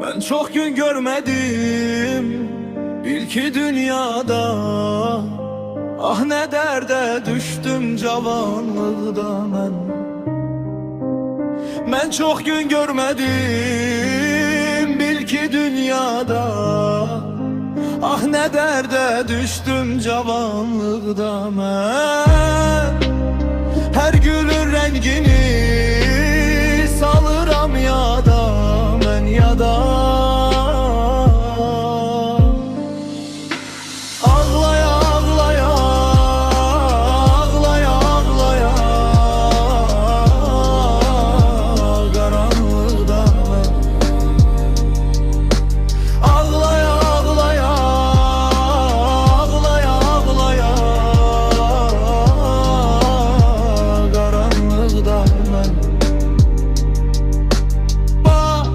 Ben çok gün görmedim bil ki dünyada. Ah ne derde düştüm cavanlıkta ben. Ben çok gün görmedim bil ki dünyada. Ah ne derde düştüm cavanlıkta ben. Her gülün rengini salıram yada ben yada. Ağlaya ağlaya ağlaya ağlaya karanlıkta ben. Ağlaya ağlaya ağlaya ağlaya karanlıkta ben. Bak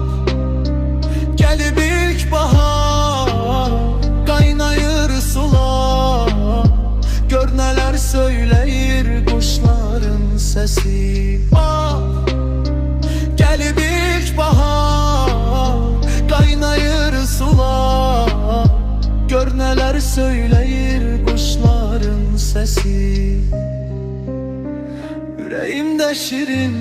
gelip ilkbahar kaynayır sular. Gör neler söyleyir kuşların sesi. Bak gelip ilkbahar kaynayır sular. Gör neler söyleyir kuşların sesi. Yüreğimde şirin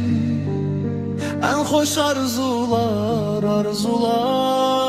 en hoş arzular arzular.